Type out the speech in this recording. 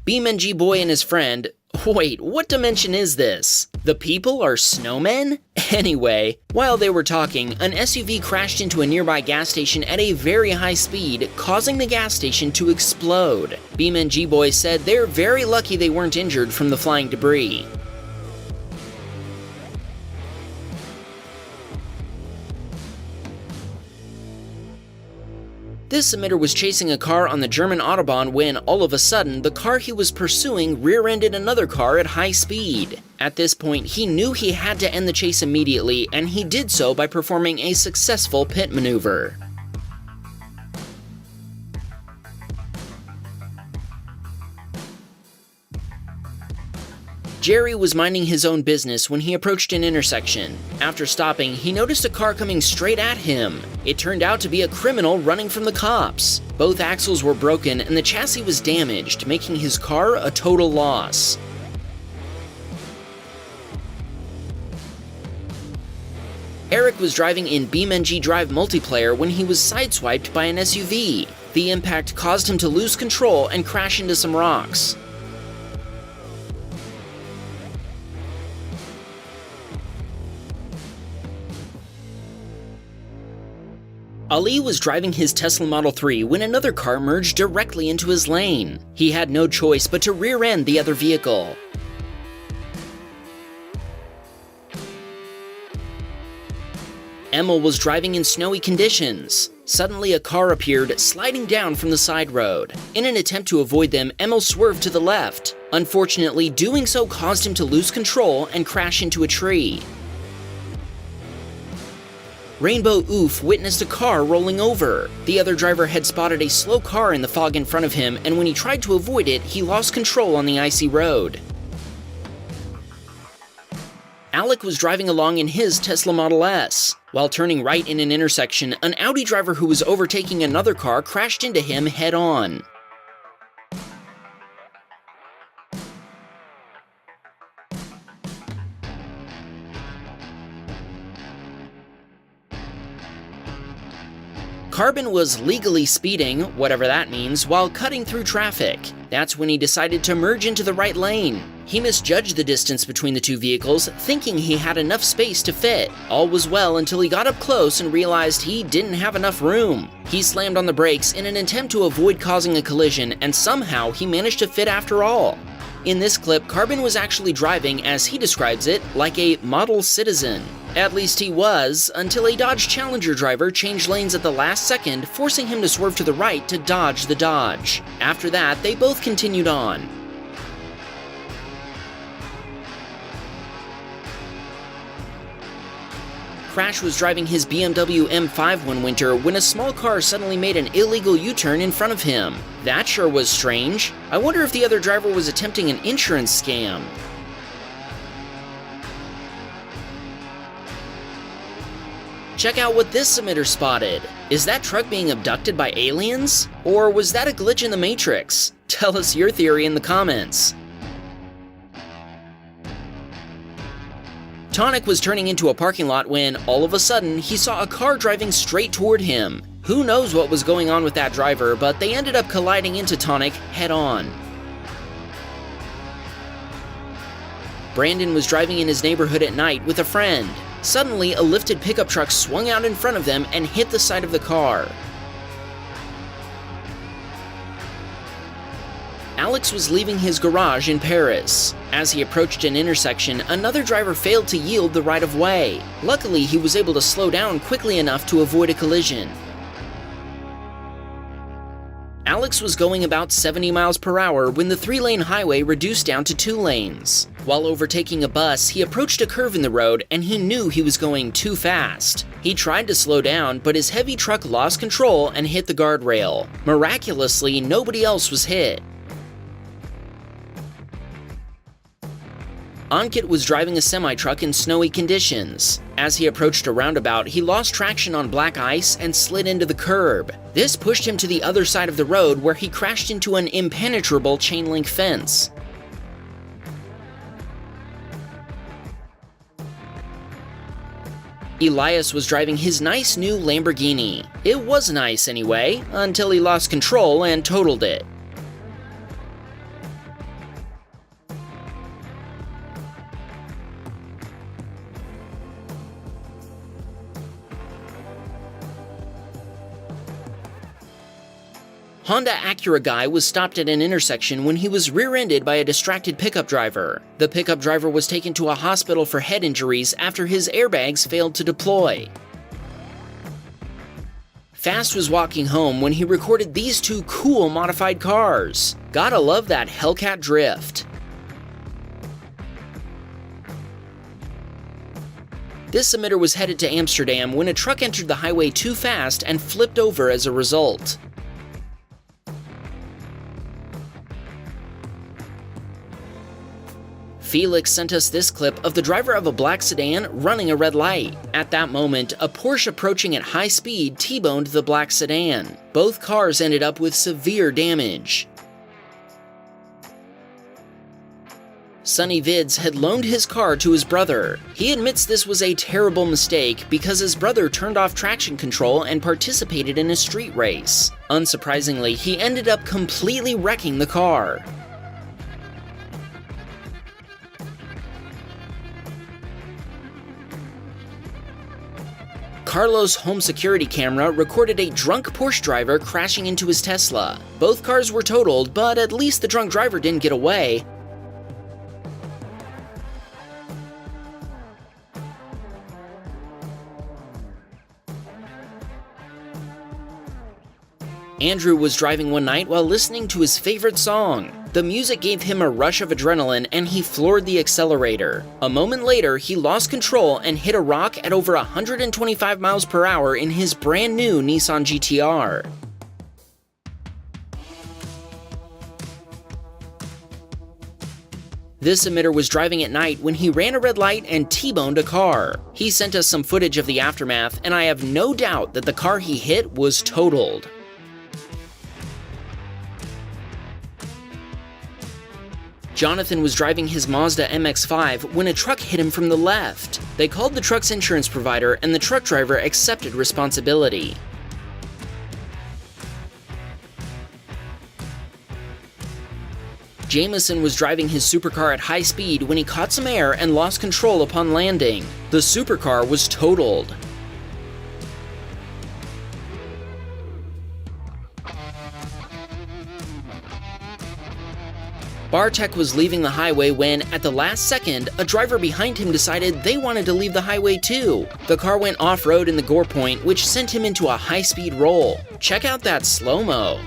Beamng boy and his friend— wait, what dimension is this? The people are snowmen? Anyway, while they were talking, an SUV crashed into a nearby gas station at a very high speed, causing the gas station to explode. Beamng boy said they're very lucky they weren't injured from the flying debris. This submitter was chasing a car on the German Autobahn when, all of a sudden, the car he was pursuing rear-ended another car at high speed. At this point, he knew he had to end the chase immediately, and he did so by performing a successful pit maneuver. Jerry was minding his own business when he approached an intersection. After stopping, he noticed a car coming straight at him. It turned out to be a criminal running from the cops. Both axles were broken and the chassis was damaged, making his car a total loss. Eric was driving in Beamng Drive multiplayer when he was sideswiped by an SUV. The impact caused him to lose control and crash into some rocks. Ali was driving his Tesla Model 3 when another car merged directly into his lane. He had no choice but to rear-end the other vehicle. Emil was driving in snowy conditions. Suddenly a car appeared, sliding down from the side road. In an attempt to avoid them, Emil swerved to the left. Unfortunately, doing so caused him to lose control and crash into a tree. Rainbow Oof witnessed a car rolling over. The other driver had spotted a slow car in the fog in front of him, and when he tried to avoid it, he lost control on the icy road. Alec was driving along in his Tesla Model S. While turning right in an intersection, an Audi driver who was overtaking another car crashed into him head-on. Carbon was legally speeding, whatever that means, while cutting through traffic. That's when he decided to merge into the right lane. He misjudged the distance between the two vehicles, thinking he had enough space to fit. All was well until he got up close and realized he didn't have enough room. He slammed on the brakes in an attempt to avoid causing a collision, and somehow he managed to fit after all. In this clip, Carbon was actually driving, as he describes it, like a model citizen. At least he was, until a Dodge Challenger driver changed lanes at the last second, forcing him to swerve to the right to dodge the Dodge. After that, they both continued on. Crash was driving his BMW M5 one winter when a small car suddenly made an illegal U-turn in front of him. That sure was strange. I wonder if the other driver was attempting an insurance scam. Check out what this submitter spotted. Is that truck being abducted by aliens? Or was that a glitch in the Matrix? Tell us your theory in the comments. Tonic was turning into a parking lot when, all of a sudden, he saw a car driving straight toward him. Who knows what was going on with that driver, but they ended up colliding into Tonic head-on. Brandon was driving in his neighborhood at night with a friend. Suddenly, a lifted pickup truck swung out in front of them and hit the side of the car. Alex was leaving his garage in Paris. As he approached an intersection, another driver failed to yield the right-of-way. Luckily, he was able to slow down quickly enough to avoid a collision. Alex was going about 70 miles per hour when the 3-lane highway reduced down to 2 lanes. While overtaking a bus, he approached a curve in the road and he knew he was going too fast. He tried to slow down, but his heavy truck lost control and hit the guardrail. Miraculously, nobody else was hit. Ankit was driving a semi-truck in snowy conditions. As he approached a roundabout, he lost traction on black ice and slid into the curb. This pushed him to the other side of the road where he crashed into an impenetrable chain-link fence. Elias was driving his nice new Lamborghini. It was nice anyway, until he lost control and totaled it. Honda Acura guy was stopped at an intersection when he was rear-ended by a distracted pickup driver. The pickup driver was taken to a hospital for head injuries after his airbags failed to deploy. Fast was walking home when he recorded these two cool modified cars. Gotta love that Hellcat drift. This submitter was headed to Amsterdam when a truck entered the highway too fast and flipped over as a result. Felix sent us this clip of the driver of a black sedan running a red light. At that moment, a Porsche approaching at high speed T-boned the black sedan. Both cars ended up with severe damage. Sunny Vids had loaned his car to his brother. He admits this was a terrible mistake because his brother turned off traction control and participated in a street race. Unsurprisingly, he ended up completely wrecking the car. Carlos' home security camera recorded a drunk Porsche driver crashing into his Tesla. Both cars were totaled, but at least the drunk driver didn't get away. Andrew was driving one night while listening to his favorite song. The music gave him a rush of adrenaline and he floored the accelerator. A moment later, he lost control and hit a rock at over 125 miles per hour in his brand new Nissan GT-R. This emitter was driving at night when he ran a red light and T-boned a car. He sent us some footage of the aftermath, and I have no doubt that the car he hit was totaled. Jonathan was driving his Mazda MX-5 when a truck hit him from the left. They called the truck's insurance provider and the truck driver accepted responsibility. Jameson was driving his supercar at high speed when he caught some air and lost control upon landing. The supercar was totaled. Bartek was leaving the highway when, at the last second, a driver behind him decided they wanted to leave the highway too. The car went off-road in the gore point, which sent him into a high-speed roll. Check out that slow-mo.